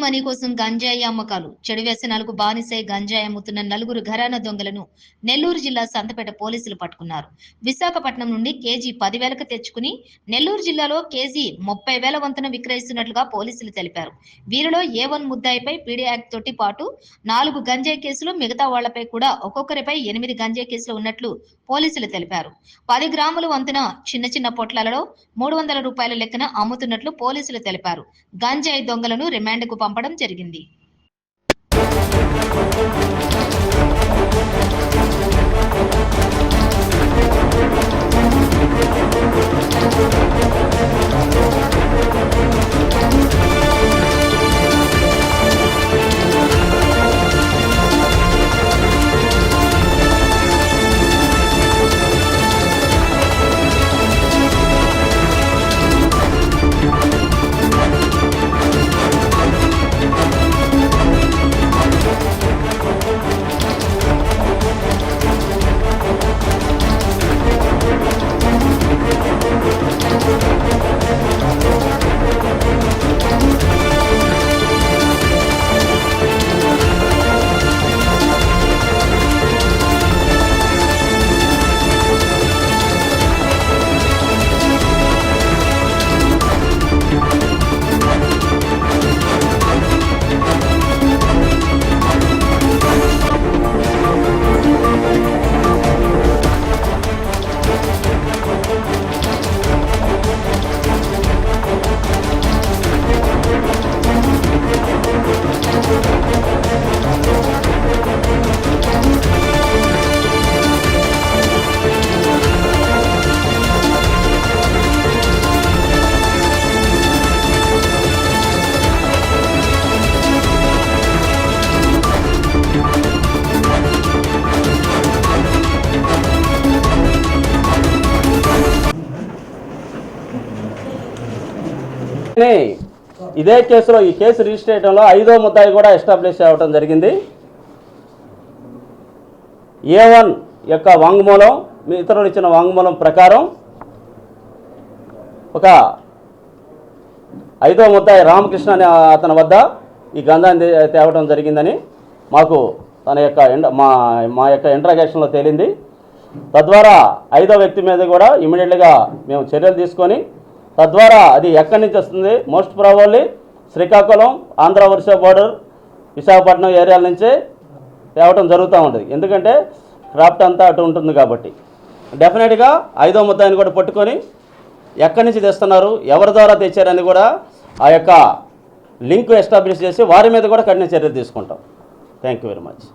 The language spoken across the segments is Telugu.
మనీ కోసం గంజాయి అమ్మకాలు. చెడు వ్యసనాలకు బానిసై గంజాయి అమ్ముతున్న నలుగురు ఘరానా దొంగలను నెల్లూరు జిల్లా సంతపేట పోలీసులు పట్టుకున్నారు. విశాఖపట్నం నుండి కేజీ 10,000కు తెచ్చుకుని నెల్లూరు జిల్లాలో కేజీ 30,000 వంతున విక్రయిస్తున్నట్లుగా పోలీసులు తెలిపారు. వీరిలో A1 ముద్దాయిపై పీడీ యాక్ట్ తోటి పాటు 4 గంజాయి కేసులు, మిగతా వాళ్లపై కూడా ఒక్కొక్కరిపై 8 గంజాయి కేసులు ఉన్నట్లు పోలీసులు తెలిపారు. 10 గ్రాముల వంతున చిన్న చిన్న పొట్లాలలో 300 రూపాయల లెక్కన అమ్ముతున్నట్లు పోలీసులు తెలిపారు. గంజాయి దొంగలను రిమాండ్కు పంపడం జరిగింది. ఇదే కేసులో ఈ కేసు రిజిస్టర్ చేయడంలో 5వ ముద్దాయి కూడా ఎస్టాబ్లిష్ అవ్వడం జరిగింది. A1 యొక్క వాంగ్మూలం, ఇతరులు ఇచ్చిన వాంగ్మూలం ప్రకారం ఒక 5వ ముద్దాయి రామకృష్ణ అనే అతని వద్ద ఈ గంధాన్ని తేవడం జరిగిందని మాకు తన యొక్క మా యొక్క ఇంట్రాగేషన్లో తేలింది. తద్వారా 5వ వ్యక్తి మీద కూడా ఇమీడియట్గా మేము చర్యలు తీసుకొని తద్వారా అది ఎక్కడి నుంచి వస్తుంది, most probably Srikakulam, Andhra Orissa border, Visakhapatnam ఏరియాల నుంచే తేవటం జరుగుతూ ఉంటుంది. ఎందుకంటే క్రాఫ్ట్ అంతా అటు ఉంటుంది కాబట్టి డెఫినెట్గా 5వ ముద్దాయిని కూడా పట్టుకొని ఎక్కడి నుంచి తెస్తున్నారు, ఎవరి ద్వారా తెచ్చారని కూడా ఆ యొక్క లింక్ ఎస్టాబ్లిష్ చేసి వారి మీద కూడా కఠిన చర్యలు తీసుకుంటాం. Thank you very much.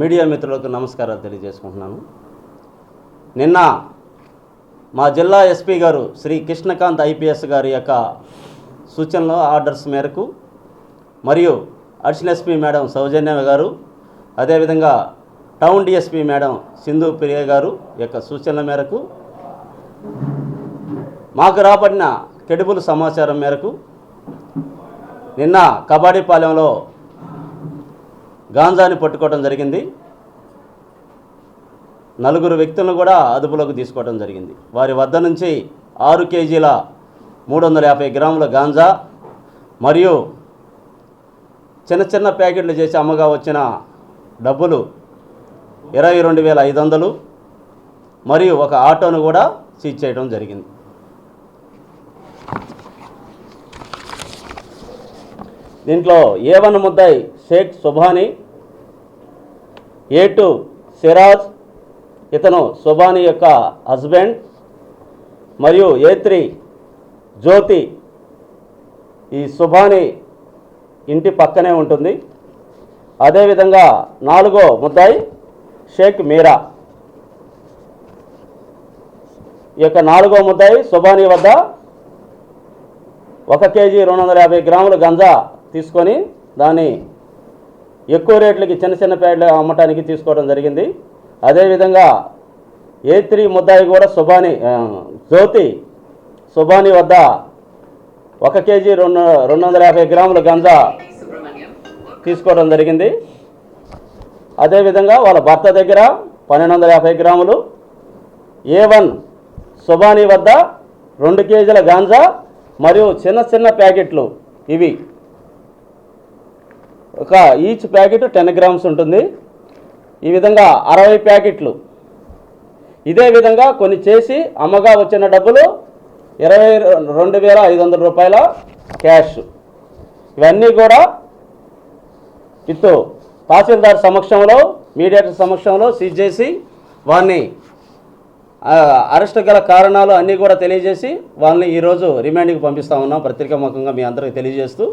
Media మిత్రులకు నమస్కారాలు తెలియజేసుకుంటున్నాను. నిన్న మా జిల్లా ఎస్పీ గారు శ్రీ కృష్ణకాంత్ IPS గారి యొక్క సూచనలు, ఆర్డర్స్ మేరకు మరియు అడిషనల్ ఎస్పీ మేడం సౌజన్య గారు, అదేవిధంగా టౌన్ DSP మేడం సింధు ప్రియ గారు యొక్క సూచనల మేరకు మాకు రాబడిన క్రెడిబుల్ సమాచారం మేరకు నిన్న కబాడీపాలెంలో గాంజాని పట్టుకోవడం జరిగింది. 4 వ్యక్తులను కూడా అదుపులోకి తీసుకోవడం జరిగింది. వారి వద్ద నుంచి 6 కేజీల 350 గ్రాముల గాంజా మరియు చిన్న చిన్న ప్యాకెట్లు చేసి అమ్మగా వచ్చిన డబ్బులు 22,500 మరియు ఒక ఆటోను కూడా సీజ్ చేయడం జరిగింది. దీంట్లో A1 ముద్దాయి షేక్ సుభానీ, A2 సిరాజ్, ఇతను సుభానీ యొక్క హస్బెండ్, మరియు A3 జ్యోతి, ఈ సుభానీ ఇంటి పక్కనే ఉంటుంది. అదేవిధంగా 4వ ముద్దాయి షేక్ మీరా. ఈ యొక్క 4వ ముద్దాయి సుభానీ వద్ద 1 కేజీ 250 గ్రాముల గంజా తీసుకొని దాన్ని ఎక్కువ రేట్లకి చిన్న చిన్న ప్యాడ్లు అమ్మటానికి తీసుకోవడం జరిగింది. అదేవిధంగా A3 ముద్దాయి కూడా జ్యోతి సుభానీ వద్ద 1 కేజీ 250 గ్రాముల గంజా తీసుకోవడం జరిగింది. అదేవిధంగా వాళ్ళ భర్త దగ్గర 1250 గ్రాములు, A1 సుబానీ వద్ద 2 కేజీల గాంజా మరియు చిన్న చిన్న ప్యాకెట్లు, ఇవి ఒక ఈచ్ ప్యాకెట్ 10 గ్రామ్స్ ఉంటుంది. ఈ విధంగా 60 ప్యాకెట్లు. ఇదే విధంగా కొన్ని చేసి అమ్మగా వచ్చిన డబ్బులు 22,500 రూపాయల క్యాష్. ఇవన్నీ కూడా తహసీల్దార్ సమక్షంలో, మీడియేటర్ సమక్షంలో సీజ్ చేసి వారిని అరెస్ట్ గల కారణాలు అన్నీ కూడా తెలియజేసి వాళ్ళని ఈరోజు రిమాండ్కి పంపిస్తూ ఉన్నాం. పత్రికాముఖంగా మీ అందరికీ తెలియజేస్తూ,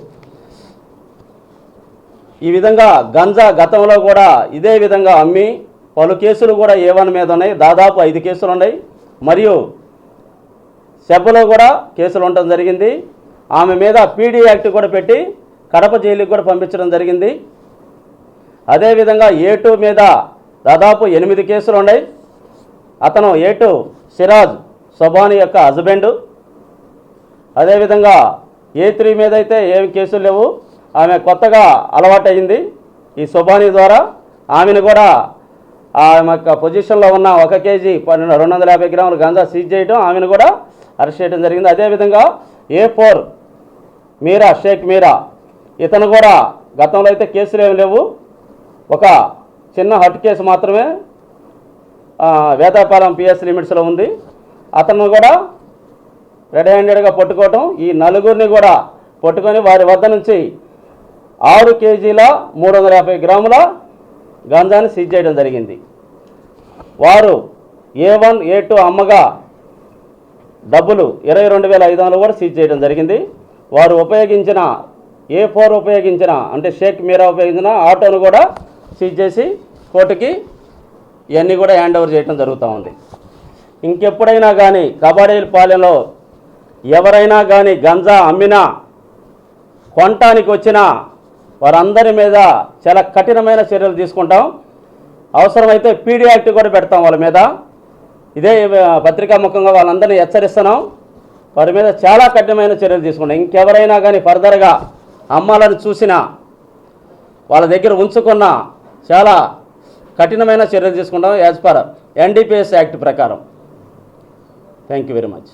ఈ విధంగా గంజా గతంలో కూడా ఇదే విధంగా అమ్మి పలు కేసులు కూడా A1 మీద ఉన్నాయి. దాదాపు 5 కేసులు ఉన్నాయి. మరియు సెబ్బలో కూడా కేసులు ఉండటం జరిగింది. ఆమె మీద PD యాక్ట్ కూడా పెట్టి కడప జైలుకి కూడా పంపించడం జరిగింది. అదేవిధంగా A2 మీద దాదాపు 8 కేసులు ఉన్నాయి. అతను A2 సిరాజ్ సుబానీ యొక్క హస్బెండ్. అదేవిధంగా A3 మీద అయితే ఏమి కేసులు లేవు. ఆమె కొత్తగా అలవాటైంది ఈ సుబానీ ద్వారా. ఆమెను కూడా ఆమె యొక్క పొజిషన్లో ఉన్న 1 కేజీ 250 గ్రాముల గంజా సీజ్ చేయడం, ఆమెను కూడా అరెస్ట్ చేయడం జరిగింది. అదేవిధంగా A4 షేక్ మీరా, ఇతను కూడా గతంలో అయితే కేసులు ఏమి లేవు. ఒక చిన్న హట్ కేసు మాత్రమే వేదాపాలెం PS లిమిట్స్లో ఉంది. అతను కూడా రెడ్ హ్యాండెడ్గా పట్టుకోవటం, ఈ నలుగురిని కూడా పట్టుకొని వారి వద్ద నుంచి 6 కేజీల 350 గ్రాముల గంజాని సీజ్ చేయడం జరిగింది. వారు A1 A2 అమ్మగా డబ్బులు 22,500 కూడా సీజ్ చేయడం జరిగింది. వారు ఉపయోగించిన A4 ఉపయోగించిన, అంటే షేక్ మీరా ఉపయోగించిన ఆటోను కూడా సీజ్ చేసి కోర్టుకి ఇవన్నీ కూడా హ్యాండ్ ఓవర్ చేయడం జరుగుతూ ఉంది. ఇంకెప్పుడైనా కానీ కబడ్డీపాలెంలో ఎవరైనా కానీ గంజా అమ్మినా, కొనటానికి వచ్చినా వారందరి మీద చాలా కఠినమైన చర్యలు తీసుకుంటాం. అవసరమైతే PD యాక్ట్ కూడా పెడతాం వాళ్ళ మీద. ఇదే పత్రికాముఖంగా వాళ్ళందరినీ హెచ్చరిస్తున్నాం. వారి మీద చాలా కఠినమైన చర్యలు తీసుకుంటాం. ఇంకెవరైనా కానీ ఫర్దర్గా అమ్మాలని చూసినా, వాళ్ళ దగ్గర ఉంచుకున్న చాలా కఠినమైన చర్యలు తీసుకుంటాం యాజ్ పర్ NDPS యాక్ట్ ప్రకారం. Thank you very much.